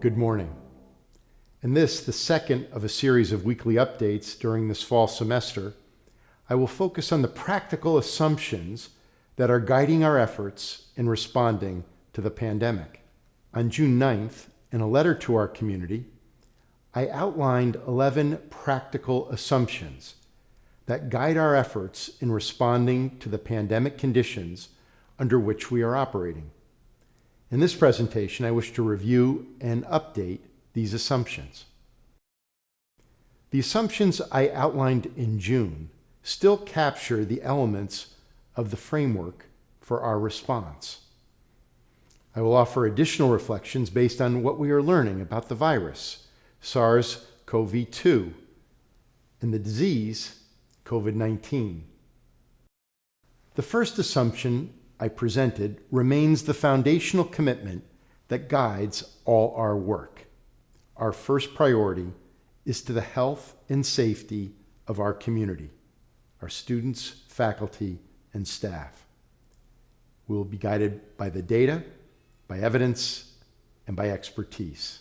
Good morning. In this, the second of a series of weekly updates during this fall semester, I will focus on the practical assumptions that are guiding our efforts in responding to the pandemic. On June 9th, in a letter to our community, I outlined 11 practical assumptions that guide our efforts in responding to the pandemic conditions under which we are operating. In this presentation, I wish to review and update these assumptions. The assumptions I outlined in June still capture the elements of the framework for our response. I will offer additional reflections based on what we are learning about the virus, SARS-CoV-2, and the disease, COVID-19. The first assumption I presented remains the foundational commitment that guides all our work. Our first priority is to the health and safety of our community, our students, faculty, and staff. We will be guided by the data, by evidence, and by expertise.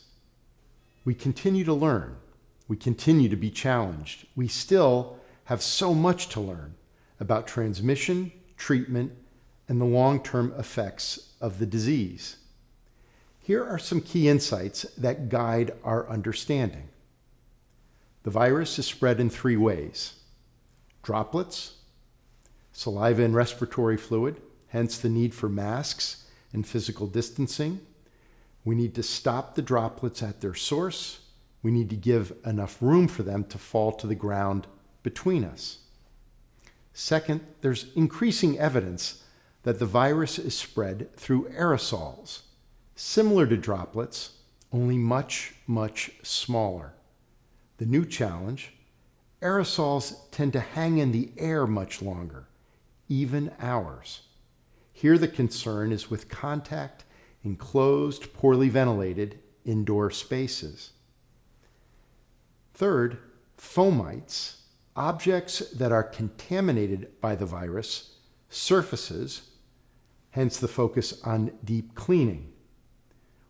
We continue to learn. We continue to be challenged. We still have so much to learn about transmission, treatment, and the long-term effects of the disease. Here are some key insights that guide our understanding. The virus is spread in three ways: droplets, saliva and respiratory fluid, hence the need for masks and physical distancing. We need to stop the droplets at their source. We need to give enough room for them to fall to the ground between us. Second, there's increasing evidence that the virus is spread through aerosols, similar to droplets, only much, much smaller. The new challenge: aerosols tend to hang in the air much longer, even hours. Here the concern is with contact in closed, poorly ventilated indoor spaces. Third, fomites, objects that are contaminated by the virus, surfaces, hence the focus on deep cleaning.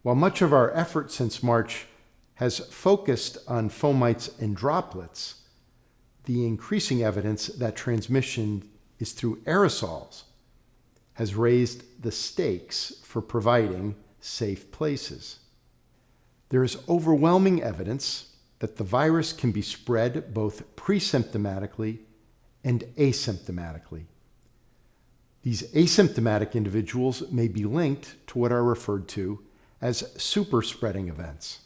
While much of our effort since March has focused on fomites and droplets, the increasing evidence that transmission is through aerosols has raised the stakes for providing safe places. There is overwhelming evidence that the virus can be spread both pre-symptomatically and asymptomatically. These asymptomatic individuals may be linked to what are referred to as super spreading events.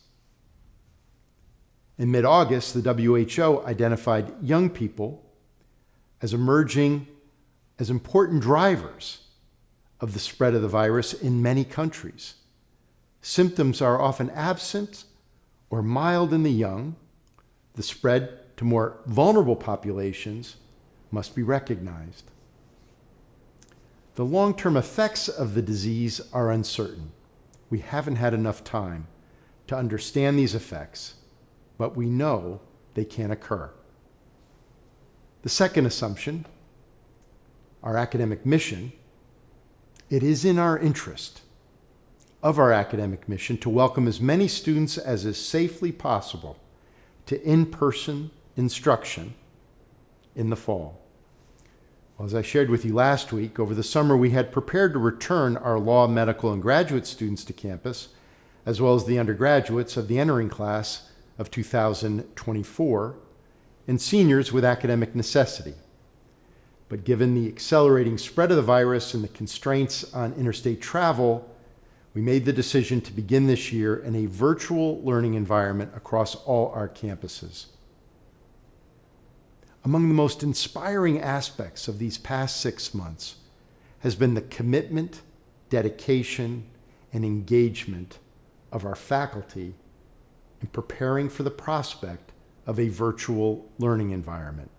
In mid-August, the WHO identified young people as emerging as important drivers of the spread of the virus in many countries. Symptoms are often absent or mild in the young. The spread to more vulnerable populations must be recognized. The long-term effects of the disease are uncertain. We haven't had enough time to understand these effects, but we know they can occur. The second assumption, our academic mission: it is in our interest of our academic mission to welcome as many students as is safely possible to in-person instruction in the fall. Well, as I shared with you last week, over the summer we had prepared to return our law, medical, and graduate students to campus, as well as the undergraduates of the entering class of 2024, and seniors with academic necessity. But given the accelerating spread of the virus and the constraints on interstate travel, we made the decision to begin this year in a virtual learning environment across all our campuses. Among the most inspiring aspects of these past 6 months has been the commitment, dedication, and engagement of our faculty in preparing for the prospect of a virtual learning environment.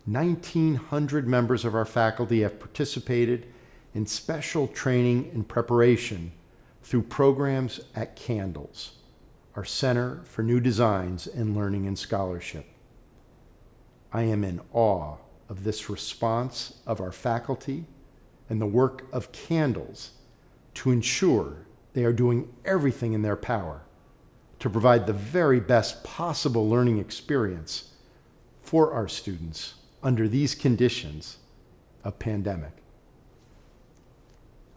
1,900 members of our faculty have participated in special training and preparation through programs at Candles, our Center for New Designs in Learning and Scholarship. I am in awe of this response of our faculty and the work of Candles to ensure they are doing everything in their power to provide the very best possible learning experience for our students under these conditions of pandemic.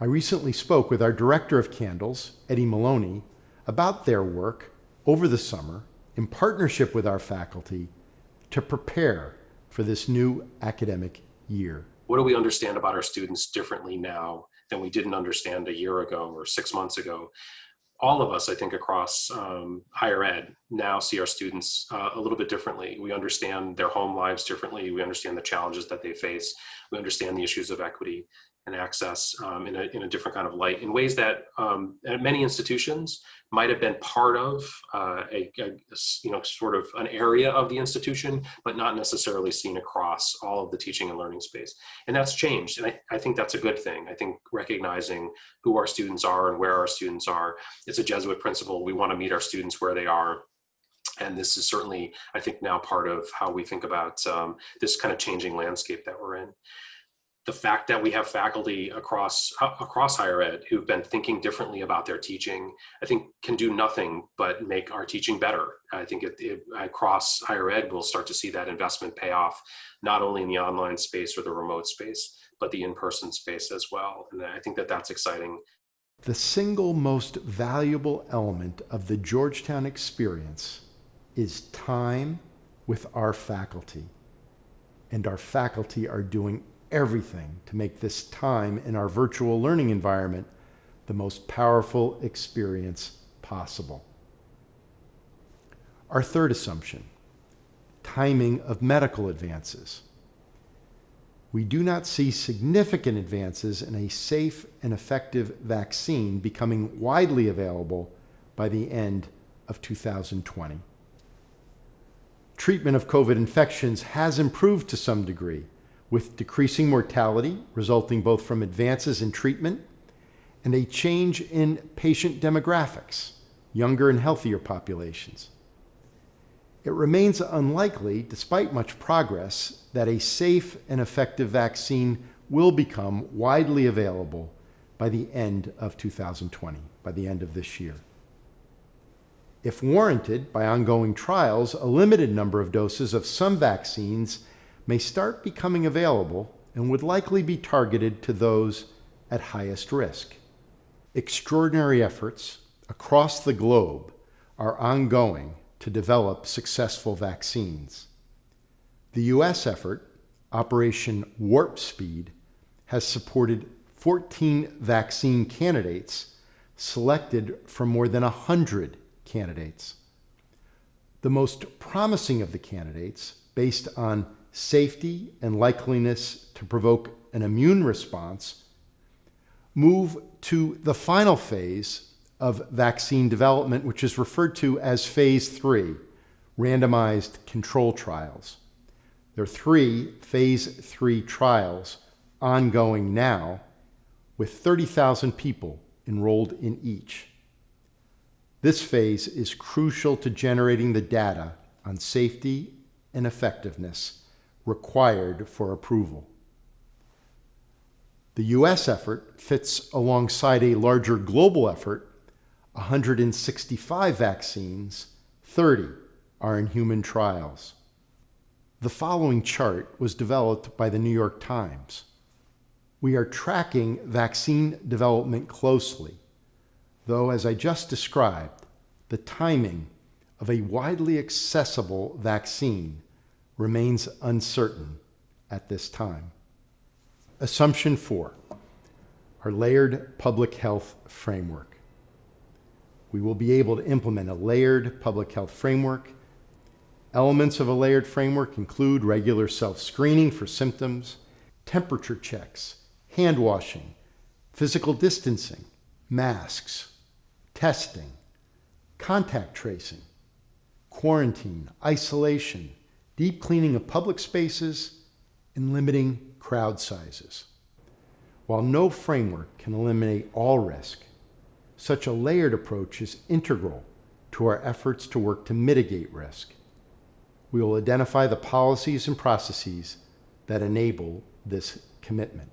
I recently spoke with our director of Candles, Eddie Maloney, about their work over the summer in partnership with our faculty to prepare for this new academic year. What do we understand about our students differently now than we didn't understand a year ago or 6 months ago? All of us, I think, across higher ed now see our students a little bit differently. We understand their home lives differently. We understand the challenges that they face. We understand the issues of equity and access in a different kind of light, in ways that at many institutions might have been part of sort of an area of the institution, but not necessarily seen across all of the teaching and learning space. And that's changed. And I think that's a good thing. I think recognizing who our students are and where our students are, it's a Jesuit principle. We want to meet our students where they are. And this is certainly, I think, now part of how we think about this kind of changing landscape that we're in. The fact that we have faculty across higher ed who've been thinking differently about their teaching, I think, can do nothing but make our teaching better. I think across higher ed, we'll start to see that investment pay off, not only in the online space or the remote space, but the in-person space as well. And I think that that's exciting. The single most valuable element of the Georgetown experience is time with our faculty. And our faculty are doing everything to make this time in our virtual learning environment the most powerful experience possible. Our third assumption, timing of medical advances. We do not see significant advances in a safe and effective vaccine becoming widely available by the end of 2020. Treatment of COVID infections has improved to some degree, with decreasing mortality resulting both from advances in treatment and a change in patient demographics, younger and healthier populations. It remains unlikely, despite much progress, that a safe and effective vaccine will become widely available by the end of 2020, by the end of this year. If warranted by ongoing trials, a limited number of doses of some vaccines may start becoming available and would likely be targeted to those at highest risk. Extraordinary efforts across the globe are ongoing to develop successful vaccines. The U.S. effort, Operation Warp Speed, has supported 14 vaccine candidates selected from more than 100 candidates. The most promising of the candidates, based on safety and likeliness to provoke an immune response, move to the final phase of vaccine development, which is referred to as Phase 3, randomized control trials. There are 3 Phase 3 trials ongoing now, with 30,000 people enrolled in each. This phase is crucial to generating the data on safety and effectiveness required for approval. The U.S. effort fits alongside a larger global effort. 165 vaccines, 30 are in human trials. The following chart was developed by the New York Times. We are tracking vaccine development closely, though, as I just described, the timing of a widely accessible vaccine remains uncertain at this time. Assumption 4, our layered public health framework. We will be able to implement a layered public health framework. Elements of a layered framework include regular self-screening for symptoms, temperature checks, hand washing, physical distancing, masks, testing, contact tracing, quarantine, isolation, deep cleaning of public spaces, and limiting crowd sizes. While no framework can eliminate all risk, such a layered approach is integral to our efforts to work to mitigate risk. We will identify the policies and processes that enable this commitment.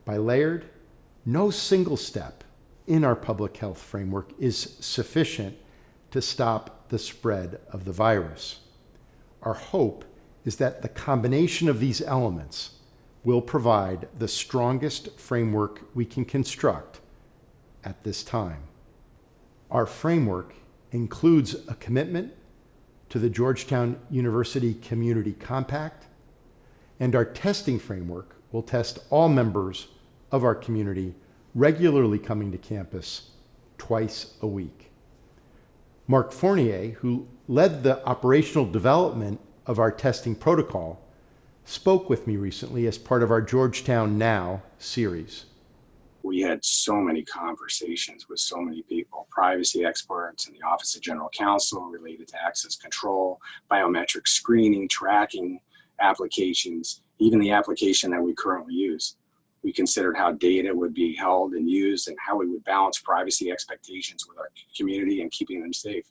By layered, no single step in our public health framework is sufficient to stop the spread of the virus. Our hope is that the combination of these elements will provide the strongest framework we can construct at this time. Our framework includes a commitment to the Georgetown University Community Compact, and our testing framework will test all members of our community regularly coming to campus twice a week. Mark Fournier, who led the operational development of our testing protocol, spoke with me recently as part of our Georgetown Now series. We had so many conversations with so many people, privacy experts and the Office of General Counsel related to access control, biometric screening, tracking applications, even the application that we currently use. We considered how data would be held and used and how we would balance privacy expectations with our community and keeping them safe.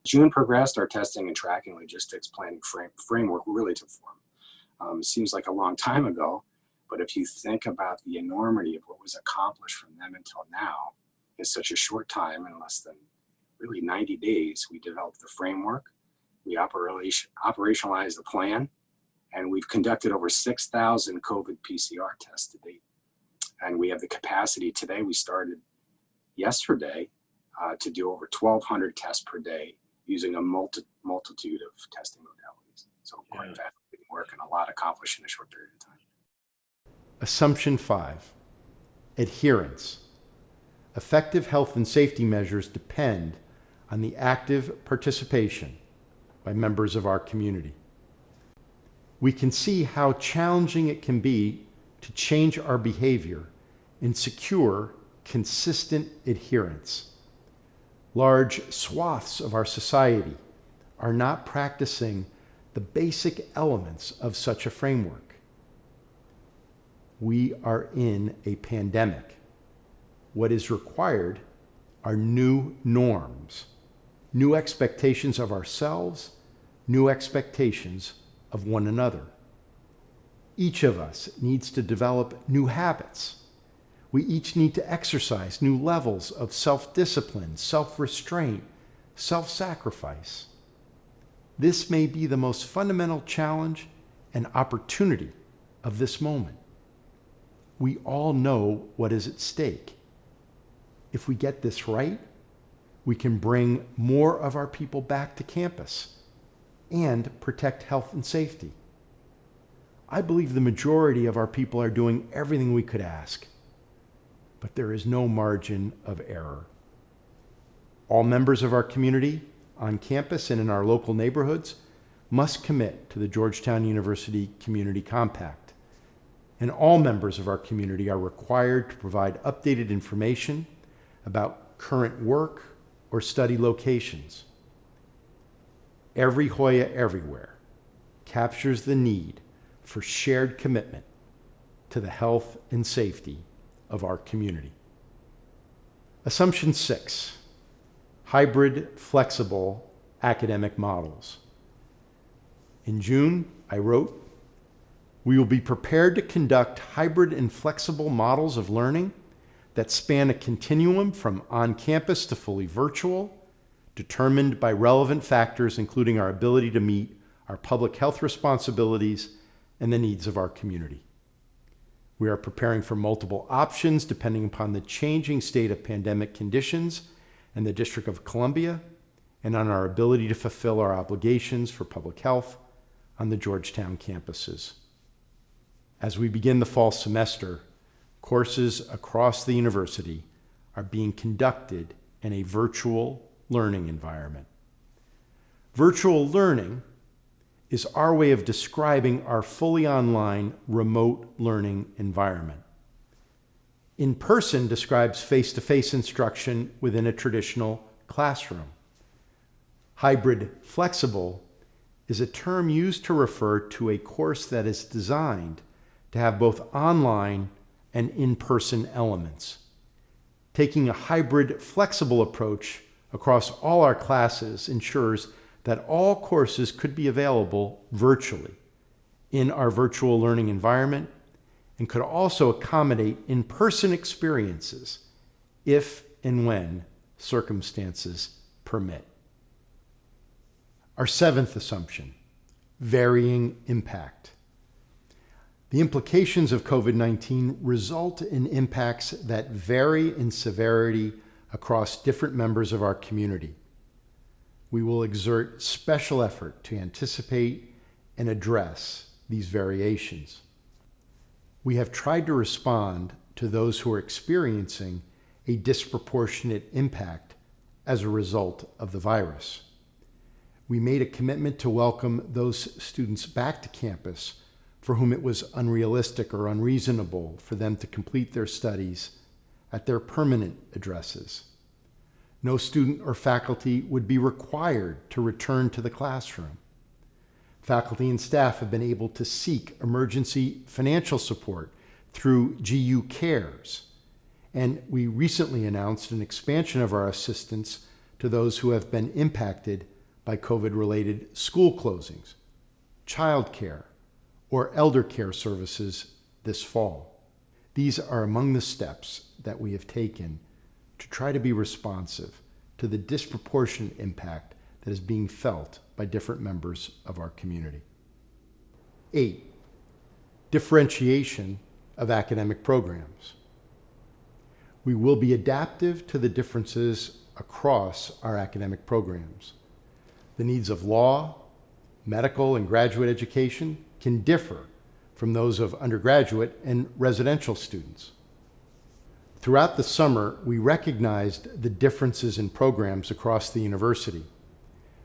June progressed, our testing and tracking logistics planning framework really took form. It seems like a long time ago, but if you think about the enormity of what was accomplished from then until now, in such a short time, in less than really 90 days, we developed the framework, we operationalized the plan, and we've conducted over 6,000 COVID PCR tests to date. And we have the capacity today, we started yesterday, to do over 1,200 tests per day using a multitude of testing modalities. So quite fascinating work and a lot accomplished in a short period of time. Assumption 5, adherence. Effective health and safety measures depend on the active participation by members of our community. We can see how challenging it can be to change our behavior and secure consistent adherence. Large swaths of our society are not practicing the basic elements of such a framework. We are in a pandemic. What is required are new norms, new expectations of ourselves, new expectations of one another. Each of us needs to develop new habits. We each need to exercise new levels of self-discipline, self-restraint, self-sacrifice. This may be the most fundamental challenge and opportunity of this moment. We all know what is at stake. If we get this right, we can bring more of our people back to campus and protect health and safety. I believe the majority of our people are doing everything we could ask, but there is no margin of error. All members of our community on campus and in our local neighborhoods must commit to the Georgetown University Community Compact, and all members of our community are required to provide updated information about current work or study locations. Every Hoya Everywhere captures the need for shared commitment to the health and safety of our community. Assumption 6, hybrid, flexible academic models. In June, I wrote, "We will be prepared to conduct hybrid and flexible models of learning that span a continuum from on-campus to fully virtual, determined by relevant factors including our ability to meet our public health responsibilities and the needs of our community. We are preparing for multiple options depending upon the changing state of pandemic conditions in the District of Columbia and on our ability to fulfill our obligations for public health on the Georgetown campuses. As we begin the fall semester, courses across the university are being conducted in a virtual learning environment. Virtual learning is our way of describing our fully online remote learning environment. In-person describes face-to-face instruction within a traditional classroom. Hybrid flexible is a term used to refer to a course that is designed to have both online and in-person elements. Taking a hybrid flexible approach across all our classes ensures that all courses could be available virtually in our virtual learning environment and could also accommodate in-person experiences if and when circumstances permit. Our seventh assumption, varying impact. The implications of COVID-19 result in impacts that vary in severity across different members of our community. We will exert special effort to anticipate and address these variations. We have tried to respond to those who are experiencing a disproportionate impact as a result of the virus. We made a commitment to welcome those students back to campus for whom it was unrealistic or unreasonable for them to complete their studies at their permanent addresses. No student or faculty would be required to return to the classroom. Faculty and staff have been able to seek emergency financial support through GU Cares, and we recently announced an expansion of our assistance to those who have been impacted by COVID-related school closings, childcare, or elder care services this fall. These are among the steps that we have taken to try to be responsive to the disproportionate impact that is being felt by different members of our community. 8, differentiation of academic programs. We will be adaptive to the differences across our academic programs. The needs of law, medical, and graduate education can differ from those of undergraduate and residential students. Throughout the summer, we recognized the differences in programs across the university.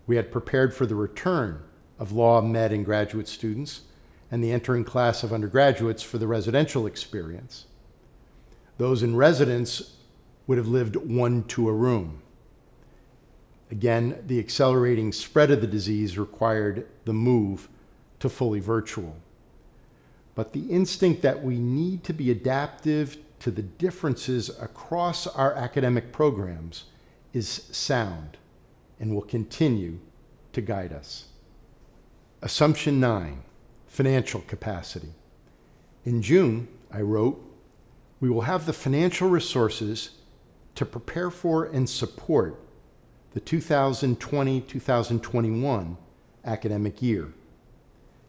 We had prepared for the return of law, med, and graduate students and the entering class of undergraduates for the residential experience. Those in residence would have lived one to a room. Again, the accelerating spread of the disease required the move to fully virtual. But the instinct that we need to be adaptive to the differences across our academic programs is sound and will continue to guide us. Assumption 9, financial capacity. In June, I wrote, we will have the financial resources to prepare for and support the 2020-2021 academic year.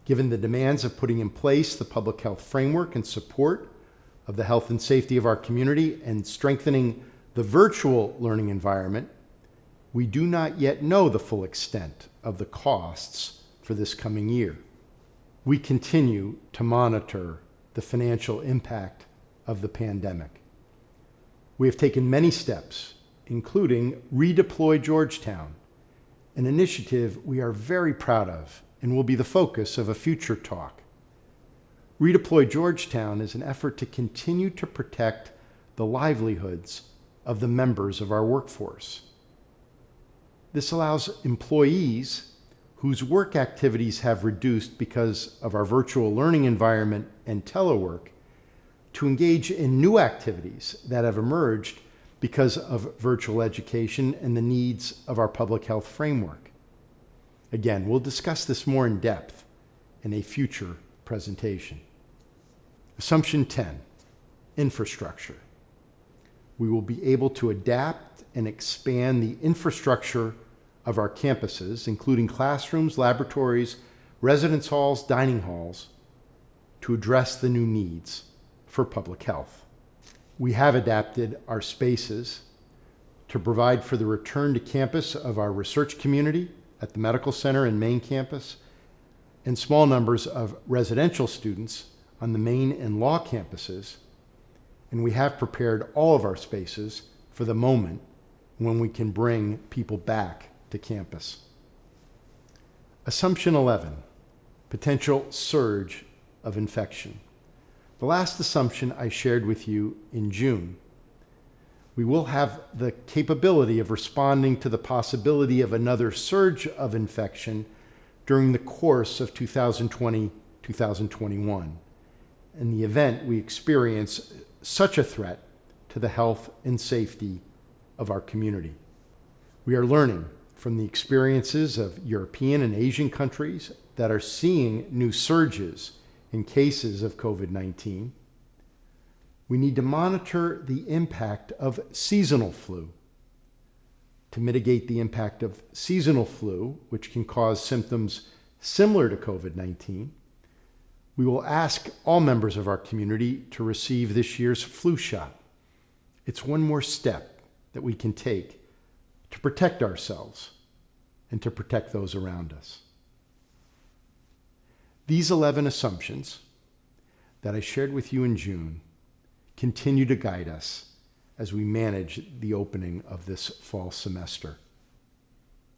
Given the demands of putting in place the public health framework and support of the health and safety of our community and strengthening the virtual learning environment, we do not yet know the full extent of the costs for this coming year. We continue to monitor the financial impact of the pandemic. We have taken many steps, including Redeploy Georgetown, an initiative we are very proud of and will be the focus of a future talk. Redeploy Georgetown is an effort to continue to protect the livelihoods of the members of our workforce. This allows employees whose work activities have reduced because of our virtual learning environment and telework to engage in new activities that have emerged because of virtual education and the needs of our public health framework. Again, we'll discuss this more in depth in a future presentation. Assumption 10, infrastructure. We will be able to adapt and expand the infrastructure of our campuses, including classrooms, laboratories, residence halls, dining halls, to address the new needs for public health. We have adapted our spaces to provide for the return to campus of our research community at the medical center and main campus, and small numbers of residential students on the main and law campuses, and we have prepared all of our spaces for the moment when we can bring people back to campus. Assumption 11, potential surge of infection. The last assumption I shared with you in June. We will have the capability of responding to the possibility of another surge of infection during the course of 2020-2021. In the event we experience such a threat to the health and safety of our community. We are learning from the experiences of European and Asian countries that are seeing new surges in cases of COVID-19. We need to monitor the impact of seasonal flu, to mitigate the impact of seasonal flu, which can cause symptoms similar to COVID-19, we will ask all members of our community to receive this year's flu shot. It's one more step that we can take to protect ourselves and to protect those around us. These 11 assumptions that I shared with you in June continue to guide us as we manage the opening of this fall semester.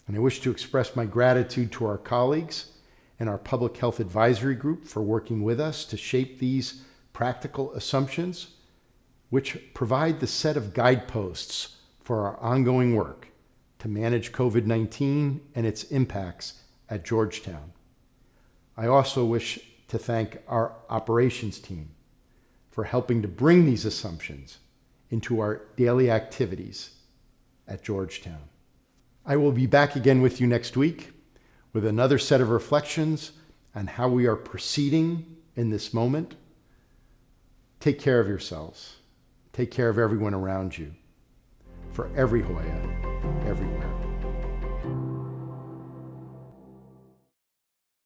And I wish to express my gratitude to our colleagues and our Public Health Advisory Group for working with us to shape these practical assumptions, which provide the set of guideposts for our ongoing work to manage COVID-19 and its impacts at Georgetown. I also wish to thank our operations team for helping to bring these assumptions into our daily activities at Georgetown. I will be back again with you next week with another set of reflections on how we are proceeding in this moment. Take care of yourselves. Take care of everyone around you. For every Hoya, everywhere.